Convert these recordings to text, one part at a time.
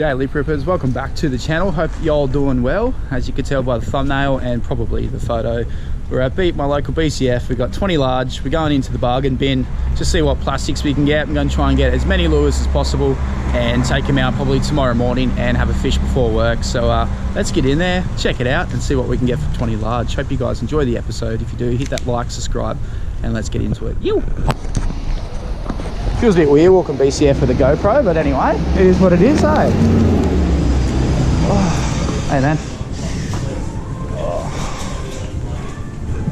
G'day lip rippers, welcome back to the channel. Hope y'all doing well. As you can tell by the thumbnail and probably the photo, we're at my local BCF. We've got 20 large. We're going into the bargain bin to see what plastics we can get. I'm going to try and get as many lures as possible and take them out probably tomorrow morning and have a fish before work. So let's get in there, check it out and see what we can get for 20 large. Hope you guys enjoy the episode. If you do, hit that like, subscribe, and let's get into it. Yo! Feels a bit weird walking BCF with a GoPro, but anyway, it is what it is, eh? Oh, hey man.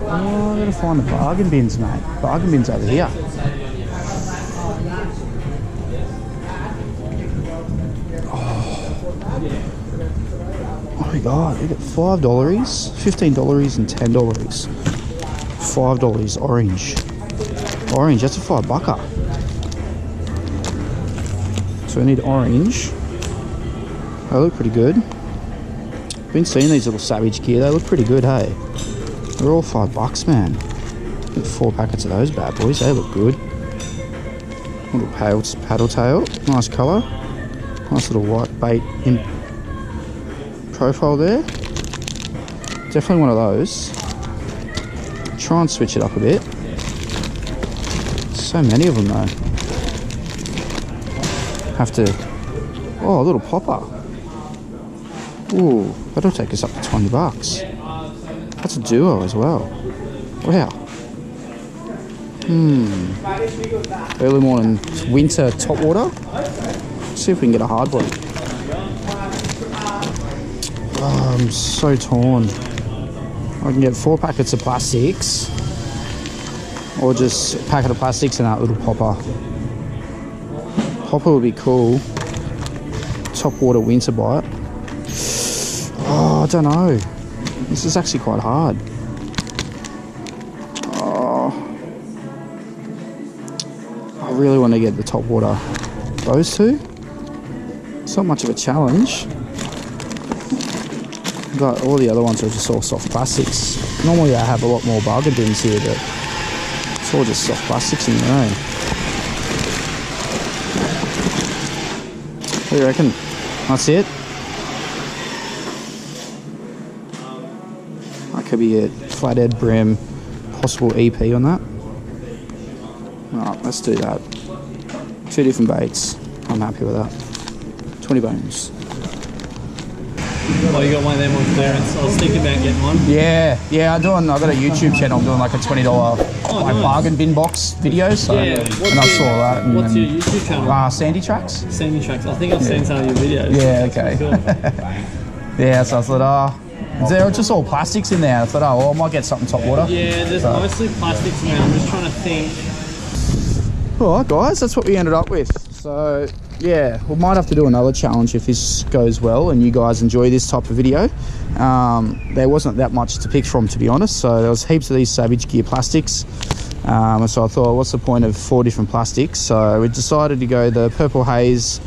Oh, I gotta find the bargain bins, mate. Bargain bins over here. Oh my god, we got $5, $15 and $10. $5 orange. Orange, that's a $5-bucker. So I need orange. They look pretty good. Been seeing these little Savage gear, they look pretty good, hey? They're all $5, man. Get 4 packets of those bad boys, they look good. Little paddle tail, nice colour. Nice little white bait in profile there. Definitely one of those. Try and switch it up a bit. So many of them though. Have to, oh, a little popper. Ooh, that'll take us up to $20. That's a duo as well. Wow. Early morning winter top water. Let's see if we can get a hard one. Oh, I'm so torn. I can get 4 packets of plastics or just a packet of plastics and that little popper. Popper would be cool. Top water winter bite. Oh, I don't know. This is actually quite hard. Oh, I really want to get the top water. Those two. It's not much of a challenge. But all the other ones are just all soft plastics. Normally I have a lot more bargain bins here, but it's all just soft plastics in their own. What do you reckon? That's it? That could be it. Flathead, brim, possible EP on that. Alright, let's do that. 2 different baits. I'm happy with that. 20 bones. Oh, you got one of them on clearance. I was thinking about getting one. Yeah, I've got a YouTube channel. I'm doing like a $20 nice. bargain bin box video. So, yeah. And I saw that. And, what's your YouTube channel? sandytrackx. Sandytrackx. I think I've seen some of your videos. Yeah, okay. Yeah, so I thought, there are just all plastics in there. I thought, well, I might get something top water. Yeah, there's mostly plastics in there. I'm just trying to think. Alright guys, that's what we ended up with. So yeah, we might have to do another challenge if this goes well and you guys enjoy this type of video. There wasn't that much to pick from, to be honest, so there was heaps of these Savage gear plastics. So I thought, what's the point of 4 different plastics? So we decided to go the Purple Haze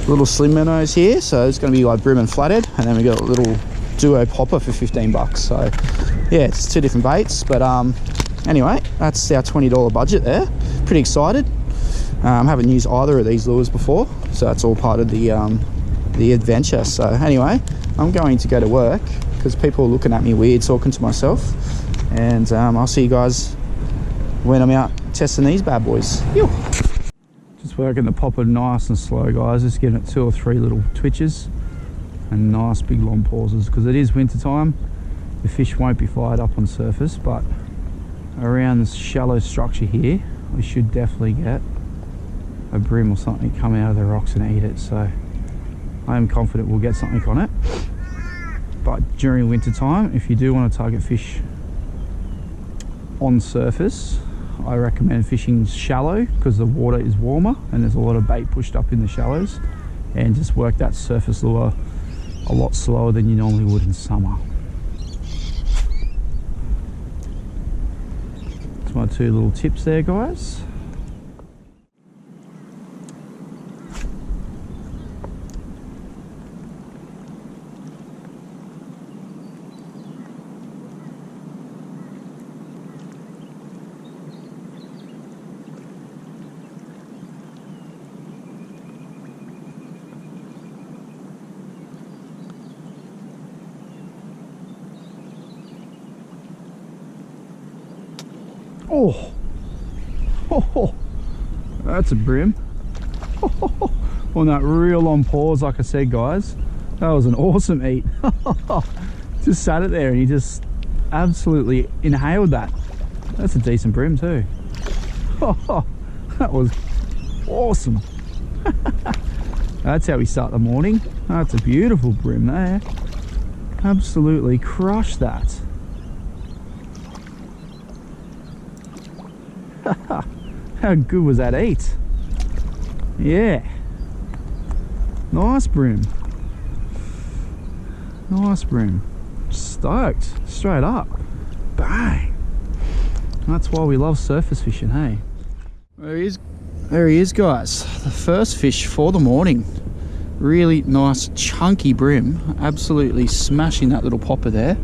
little slim minnows here. So it's going to be like brim and flathead, and then we got a little duo popper for $15. So yeah, it's 2 different baits, but anyway, that's our $20 budget there. Pretty excited. Haven't used either of these lures before, so that's all part of the adventure. So anyway, I'm going to go to work because people are looking at me weird talking to myself, and I'll see you guys when I'm out testing these bad boys. Yo. Just working the popper nice and slow, guys. Just giving it 2 or 3 little twitches and nice big long pauses because it is winter time. The fish won't be fired up on surface, but around this shallow structure here we should definitely get a brim or something come out of the rocks and eat it. So I am confident we'll get something on it. But during winter time, if you do want to target fish on surface, I recommend fishing shallow because the water is warmer and there's a lot of bait pushed up in the shallows, and just work that surface lure a lot slower than you normally would in summer. That's my 2 little tips there, guys. Oh, that's a brim. On that real long pause, like I said, guys, that was an awesome eat. Just sat it there and he just absolutely inhaled that. That's a decent brim too. That was awesome. That's how we start the morning. That's a beautiful brim there. Absolutely crushed that. How good was that eat? Yeah. Nice brim. Nice brim. Stoked. Straight up. Bang. That's why we love surface fishing, hey? There he is. There he is, guys. The first fish for the morning. Really nice chunky brim. Absolutely smashing that little popper there.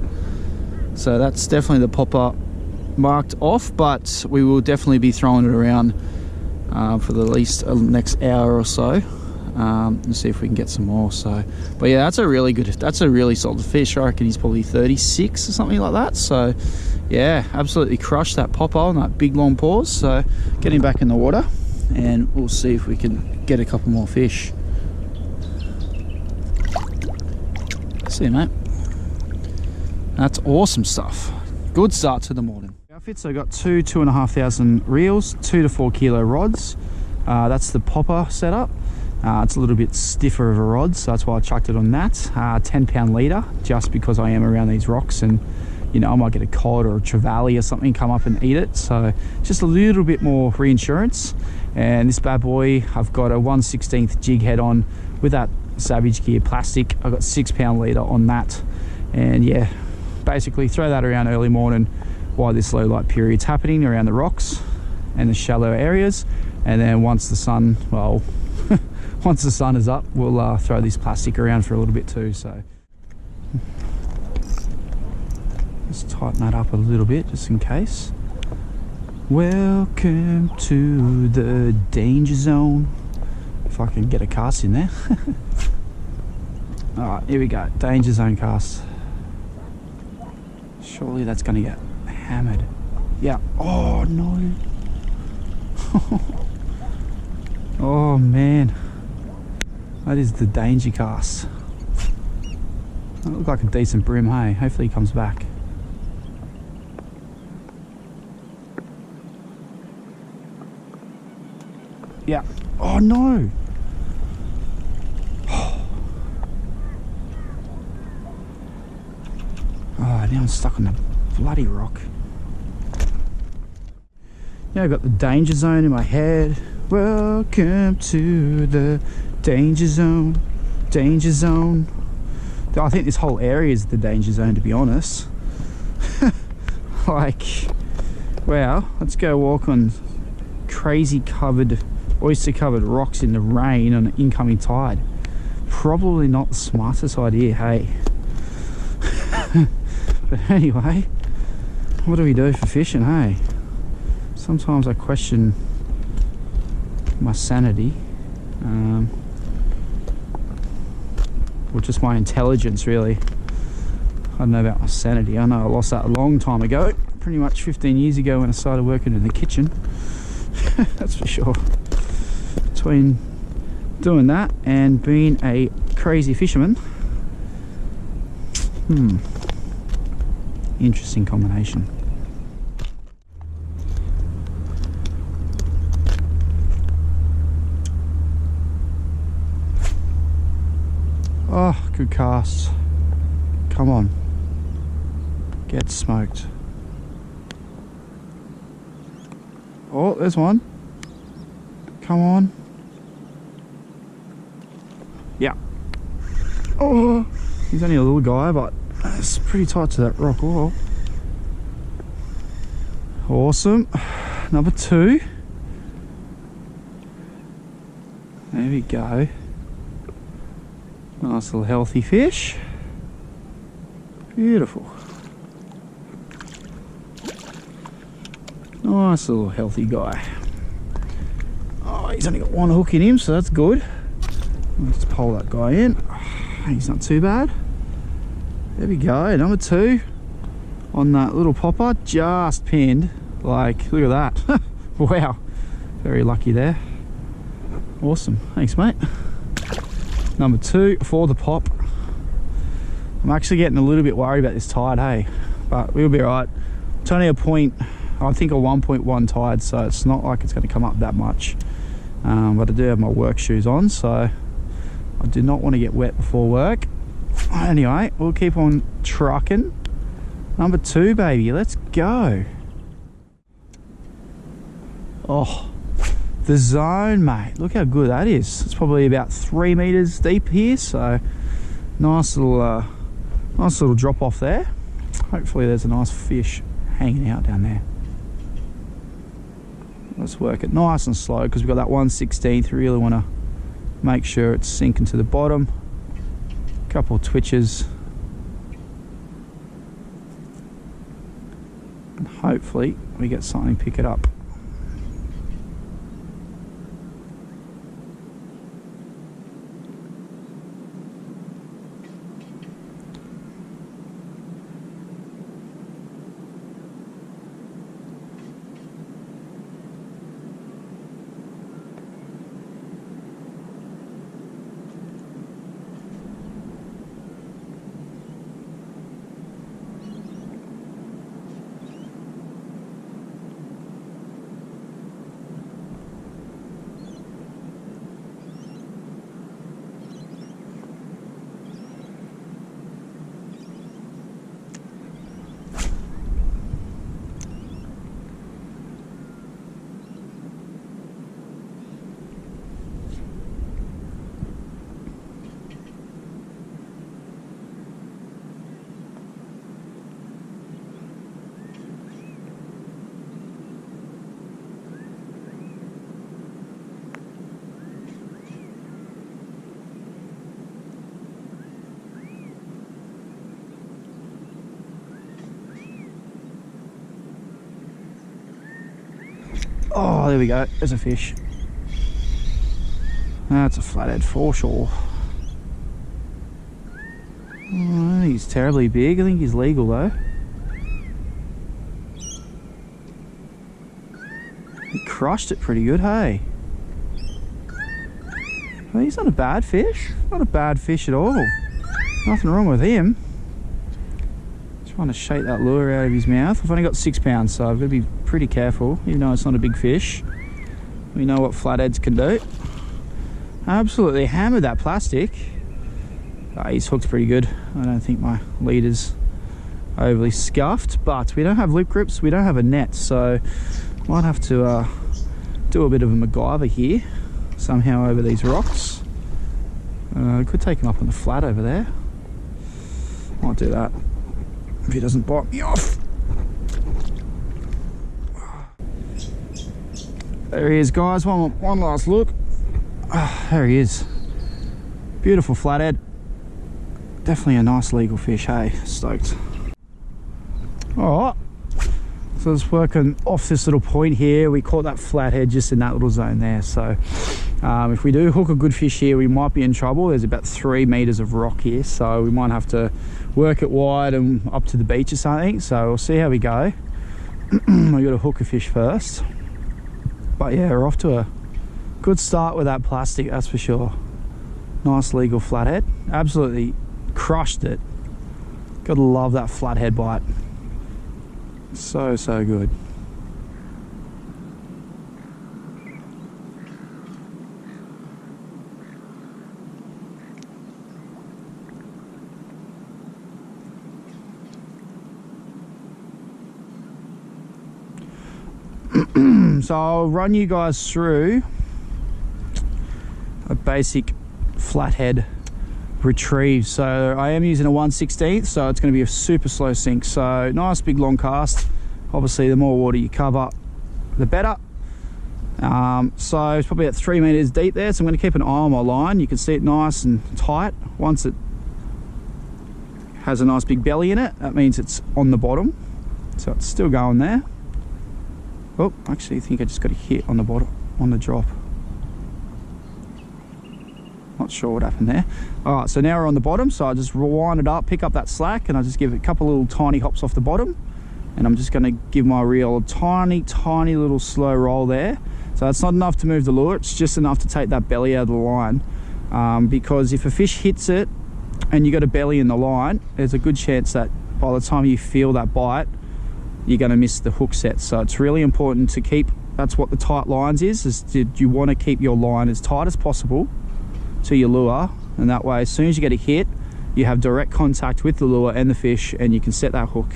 So that's definitely the popper marked off, but we will definitely be throwing it around for the least next hour or so, and see if we can get some more. So, but yeah, that's a really solid fish. I reckon he's probably 36 or something like that. So yeah, absolutely crushed that popper on that big long pause. So get him back in the water and we'll see if we can get a couple more fish. See you, mate. That's awesome stuff. Good start to the morning. Outfit, so I got 2,500 reels, 2 to 4 kilo rods. That's the popper setup. It's a little bit stiffer of a rod, so that's why I chucked it on that. 10 pound leader, just because I am around these rocks and you know, I might get a cod or a trevally or something come up and eat it. So just a little bit more reinsurance. And this bad boy, I've got a 1/16 jig head on with that Savage Gear plastic. I've got 6 pound leader on that. And yeah, basically throw that around early morning while this low light period's happening around the rocks and the shallow areas. And then once the sun, well, once the sun is up, we'll throw this plastic around for a little bit too. So let's tighten that up a little bit just in case. Welcome to the danger zone. If I can get a cast in there. All right, here we go, danger zone cast. Surely that's gonna get hammered. Yeah. Oh no. Oh man, that is the danger cast. That looked like a decent brim, hey? Hopefully he comes back. Yeah. Oh no. Oh, now I'm stuck on the bloody rock. Yeah, I've got the danger zone in my head. Welcome to the danger zone. Danger zone. I think this whole area is the danger zone, to be honest. Like, wow, let's go walk on crazy covered, oyster covered rocks in the rain on an incoming tide. Probably not the smartest idea, hey? But anyway, what do we do for fishing, hey? Sometimes I question my sanity, or just my intelligence, really. I don't know about my sanity. I know I lost that a long time ago, pretty much 15 years ago when I started working in the kitchen. That's for sure. Between doing that and being a crazy fisherman, interesting combination. Oh, good cast. Come on. Get smoked. Oh, there's one. Come on. Yeah. Oh, he's only a little guy, but it's pretty tight to that rock wall. Awesome. Number 2. There we go. Nice little healthy fish. Beautiful. Nice little healthy guy. Oh, he's only got one hook in him, so that's good. Let's pull that guy in. He's not too bad. There we go, number 2 on that little popper, just pinned Like, look at that. Wow, very lucky there. Awesome, thanks mate. Number 2 for the pop. I'm actually getting a little bit worried about this tide, hey, but we'll be all right. It's only a point, I think a 1.1 tide, so it's not like it's going to come up that much. But I do have my work shoes on, so I do not want to get wet before work. Anyway, we'll keep on trucking. Number 2, baby, let's go. Oh, the zone, mate. Look how good that is. It's probably about 3 meters deep here, so nice little drop off there. Hopefully there's a nice fish hanging out down there. Let's work it nice and slow because we've got that 1/16. We really want to make sure it's sinking to the bottom. Couple of twitches. And hopefully we get something, pick it up. Oh, there we go. There's a fish. That's a flathead for sure. Oh, I don't think he's terribly big. I think he's legal though. He crushed it pretty good, hey? Well, he's not a bad fish. Not a bad fish at all. Nothing wrong with him. Trying to shake that lure out of his mouth. I've only got 6 pounds, so I've got to be pretty careful, even though it's not a big fish. We know what flatheads can do. Absolutely hammered that plastic. He's hooked pretty good. I don't think my leader's overly scuffed, but we don't have lip grips, we don't have a net, so might have to do a bit of a MacGyver here somehow over these rocks. Could take him up on the flat over there. Might do that if he doesn't bite me off. There he is, guys. One last look. There he is. Beautiful flathead. Definitely a nice legal fish, hey? Stoked. Alright, so it's working off this little point here. We caught that flathead just in that little zone there, so if we do hook a good fish here, we might be in trouble. There's about 3 meters of rock here, so we might have to work it wide and up to the beach or something. So we'll see how we go. We got to hook a fish first, but yeah, we're off to a good start with that plastic, that's for sure. Nice legal flathead. Absolutely crushed it. Gotta love that flathead bite. So good. So I'll run you guys through a basic flathead retrieve. So I am using a 1/16, so it's going to be a super slow sink. So nice big long cast. Obviously the more water you cover, the better. So it's probably at 3 meters deep there, so I'm going to keep an eye on my line. You can see it nice and tight. Once it has a nice big belly in it, that means it's on the bottom, so it's still going there. Oh, actually I think I just got a hit on the bottom, on the drop. Not sure what happened there. All right, so now we're on the bottom, so I just rewind it up, pick up that slack, and I just give it a couple little tiny hops off the bottom, and I'm just going to give my reel a tiny little slow roll there. So it's not enough to move the lure, it's just enough to take that belly out of the line, because if a fish hits it and you got a belly in the line, there's a good chance that by the time you feel that bite, you're going to miss the hook set. So it's really important to keep, that's what the tight lines is you want to keep your line as tight as possible to your lure, and that way as soon as you get a hit, you have direct contact with the lure and the fish, and you can set that hook.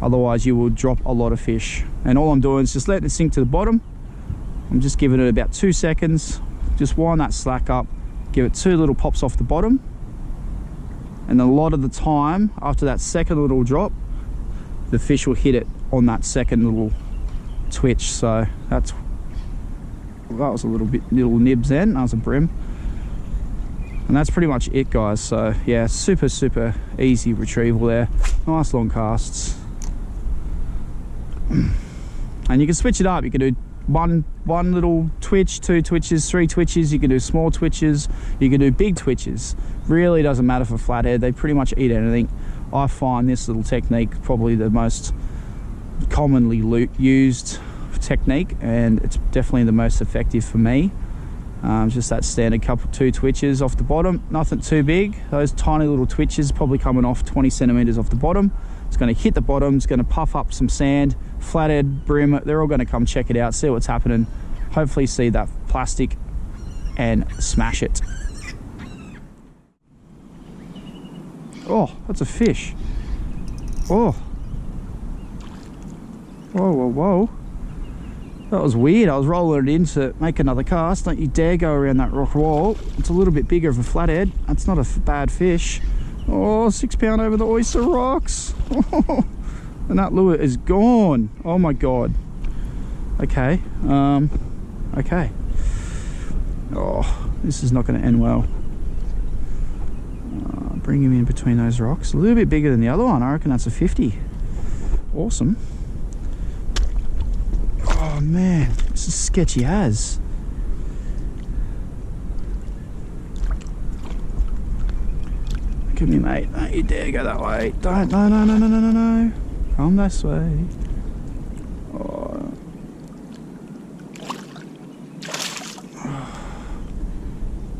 Otherwise you will drop a lot of fish. And all I'm doing is just letting it sink to the bottom. I'm just giving it about 2 seconds, just wind that slack up, give it 2 little pops off the bottom, and a lot of the time after that second little drop, the fish will hit it on that second little twitch. So that was a little nibs then, that was a brim. And that's pretty much it, guys. So yeah, super easy retrieval there, nice long casts. And you can switch it up, you can do one little twitch, 2 twitches, 3 twitches, you can do small twitches, you can do big twitches. Really doesn't matter for flathead, they pretty much eat anything. I find this little technique probably the most commonly used technique, and it's definitely the most effective for me. Just that standard 2 twitches off the bottom, nothing too big. Those tiny little twitches probably coming off 20 centimeters off the bottom. It's going to hit the bottom, it's going to puff up some sand, flathead, brim, they're all going to come check it out, see what's happening, hopefully see that plastic and smash it. Oh, that's a fish. Oh, whoa. That was weird. I was rolling it in to make another cast. Don't you dare go around that rock wall. It's a little bit bigger of a flathead. That's not a bad fish. Oh, 6 pound over the oyster rocks. And that lure is gone. Oh my God. Okay. Okay. Oh, this is not going to end well. Bring him in between those rocks. A little bit bigger than the other one. I reckon that's a 50. Awesome. Oh man, this is sketchy as. Look at me, mate. Don't you dare go that way. Don't. No. Come this way. Oh.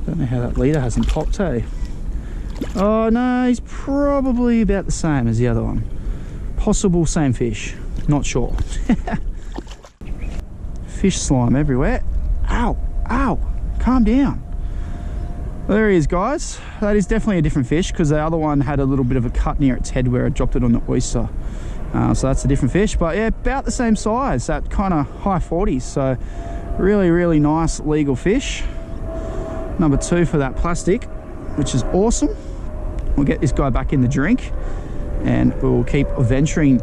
Don't know how that leader hasn't popped, eh? Oh no, he's probably about the same as the other one. Possible same fish. Not sure. Fish slime everywhere. Ow, calm down. Well, there he is, guys. That is definitely a different fish, because the other one had a little bit of a cut near its head where I dropped it on the oyster. So that's a different fish, but yeah, about the same size, that kind of high 40s. So really nice legal fish. Number 2 for that plastic, which is awesome. We'll get this guy back in the drink, and we'll keep venturing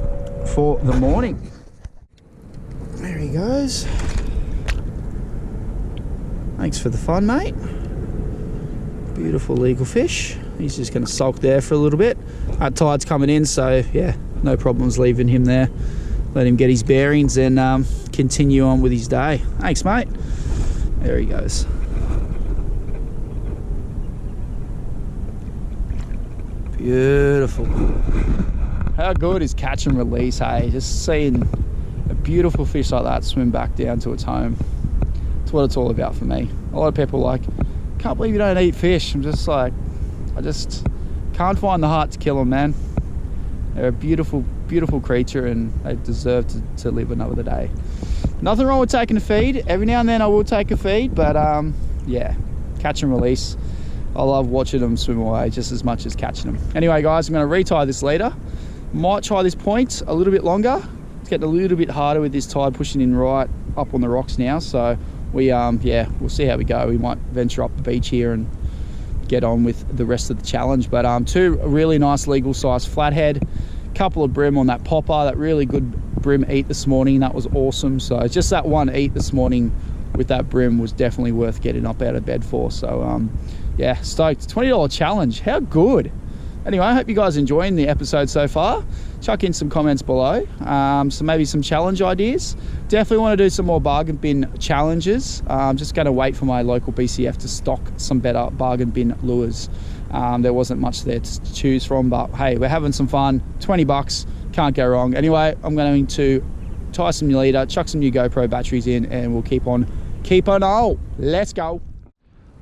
for the morning. There he goes. Thanks for the fun, mate. Beautiful legal fish. He's just going to sulk there for a little bit. That tide's coming in, so yeah, no problems leaving him there. Let him get his bearings and continue on with his day. Thanks, mate. There he goes. Beautiful. How good is catch and release, hey? Just seeing a beautiful fish like that swim back down to its home. That's what it's all about for me. A lot of people are like, can't believe you don't eat fish. I'm just like, I just can't find the heart to kill them, man. They're a beautiful creature, and they deserve to live another day. Nothing wrong with taking a feed. Every now and then I will take a feed, but yeah, catch and release. I love watching them swim away just as much as catching them. Anyway, guys, I'm going to retie this leader. Might try this point a little bit longer. It's getting a little bit harder with this tide pushing in right up on the rocks now. So we, yeah, we'll see how we go. We might venture up the beach here and get on with the rest of the challenge. But 2 really nice legal size flathead, couple of brim on that popper. That really good brim eat this morning. That was awesome. So just that one eat this morning with that brim was definitely worth getting up out of bed for. So yeah, stoked. $20 challenge. How good. Anyway, I hope you guys are enjoying the episode so far. Chuck in some comments below, so maybe some challenge ideas. Definitely want to do some more bargain bin challenges. I'm just going to wait for my local BCF to stock some better bargain bin lures. There wasn't much there to choose from, but hey, we're having some fun. $20, Can't go wrong. Anyway, I'm going to tie some new leader, chuck some new GoPro batteries in, and we'll keep on all. Let's go.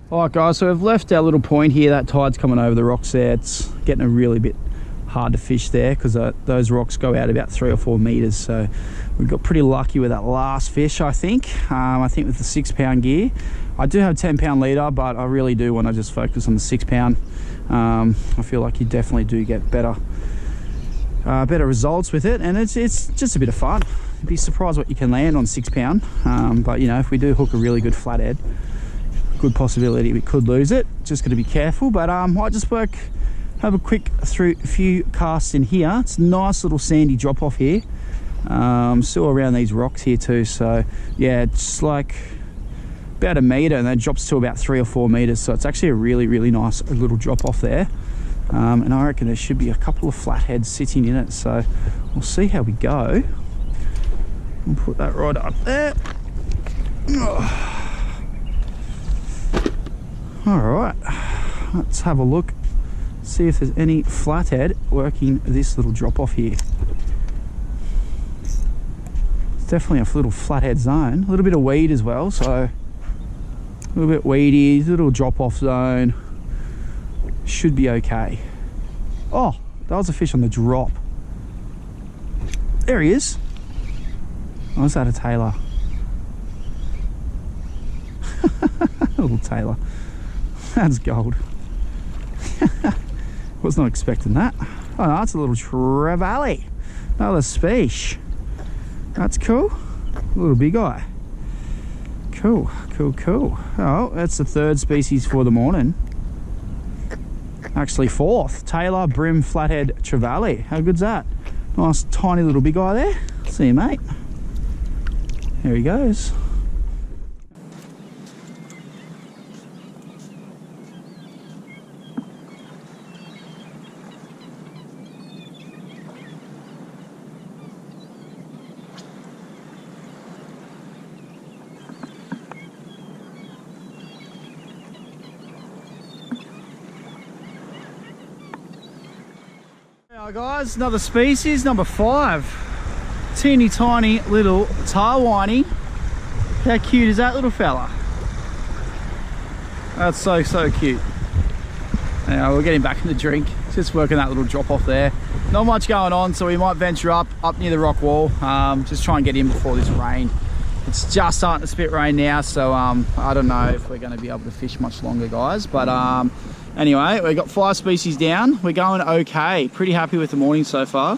All right, guys, so we've left our little point here. That tide's coming over the rocks there. It's getting a really bit hard to fish there because those rocks go out about 3 or 4 meters. So we got pretty lucky with that last fish, I think. I think with the 6 pound gear. I do have 10 pound leader, but I really do want to just focus on the 6 pound. I feel like you definitely do get better results with it, and it's just a bit of fun. You'd be surprised what you can land on 6 pound. But you know, if we do hook a really good flathead, good possibility we could lose it. Just got to be careful. But might just have a quick few casts in here. It's a nice little sandy drop off here. Still around these rocks here too. So yeah, it's like about 1 meter, and that drops to about 3 or 4 meters. So it's actually a really nice little drop off there. And I reckon there should be a couple of flatheads sitting in it. So we'll see how we go. We'll put that right up there. All right, let's have a look, see if there's any flathead working this little drop off here. It's definitely a little flathead zone, a little bit of weed as well, so a little bit weedy, little drop off zone. Should be okay. Oh, that was a fish on the drop. There he is. Oh, is that a tailor? Little tailor. That's gold. Was not expecting that. Oh no, it's a little trevally. Another species. That's cool. A little big eye. Cool. Oh, that's the 3rd species for the morning. Actually 4th. Tailor brim flathead trevally. How good's that? Nice tiny little big eye there. See you, mate. There he goes. Alright guys, another species, number 5. Teeny tiny little tarwhiny. How cute is that little fella? That's so cute. Now we're getting back in the drink. Just working that little drop off there. Not much going on, so we might venture up near the rock wall. Just try and get in before this rain. It's just starting to spit rain now, so I don't know if we're going to be able to fish much longer, guys. But anyway, we've got 5 species down. We're going okay. Pretty happy with the morning so far.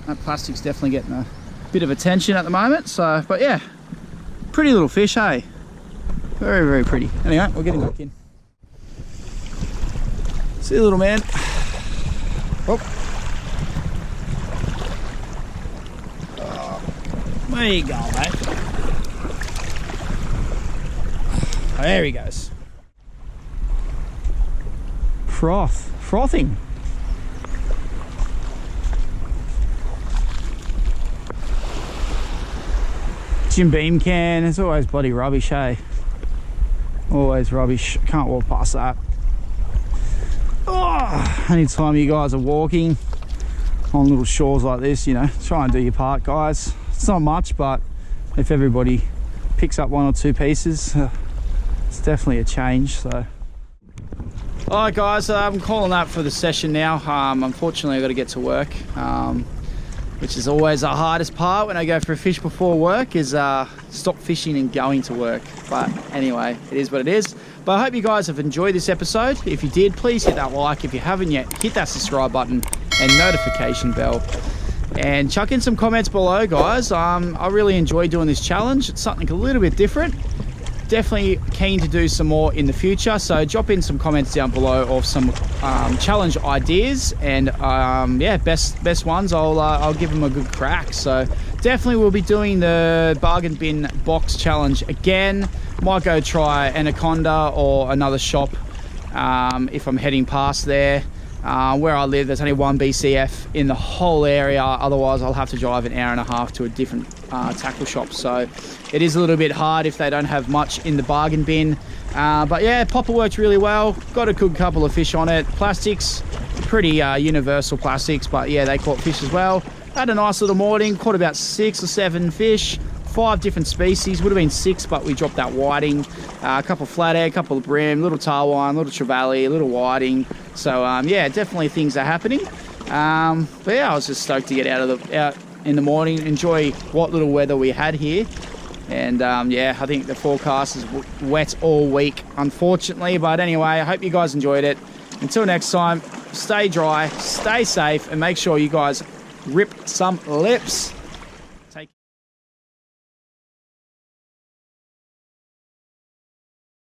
That plastic's definitely getting a bit of attention at the moment. So, but yeah, pretty little fish, hey? Very pretty. Anyway, we're getting back in. See you, little man. Oh. There you go, mate. There he goes. Frothing. Jim Beam can, it's always bloody rubbish, hey? Always rubbish, can't walk past that. Oh, anytime you guys are walking on little shores like this, you know, try and do your part, guys. It's not much, but if everybody picks up 1 or 2 pieces, it's definitely a change. So all right guys, I'm calling that for the session now. Unfortunately I've got to get to work, which is always the hardest part when I go for a fish before work, is stop fishing and going to work. But anyway, it is what it is. But I hope you guys have enjoyed this episode. If you did, please hit that like. If you haven't yet, hit that subscribe button and notification bell. And chuck in some comments below, guys. I really enjoy doing this challenge. It's something a little bit different. Definitely keen to do some more in the future, so drop in some comments down below of some challenge ideas, and yeah, best ones, I'll give them a good crack. So definitely we'll be doing the bargain bin box challenge again. Might go try Anaconda or another shop if I'm heading past there. Where I live, there's only 1 BCF in the whole area. Otherwise, I'll have to drive an hour and a half to a different tackle shop. So it is a little bit hard if they don't have much in the bargain bin. But yeah, popper worked really well. Got a good couple of fish on it. Plastics, pretty universal plastics, but yeah, they caught fish as well. Had a nice little morning, caught about 6 or 7 fish, 5 different species. Would have been 6, but we dropped that whiting. A couple of flathead, a couple of brim, little tarwine, little trevally, a little whiting. So yeah, definitely things are happening. But yeah, I was just stoked to get out in the morning, enjoy what little weather we had here. And yeah, I think the forecast is wet all week, unfortunately. But anyway, I hope you guys enjoyed it. Until next time, stay dry, stay safe, and make sure you guys rip some lips.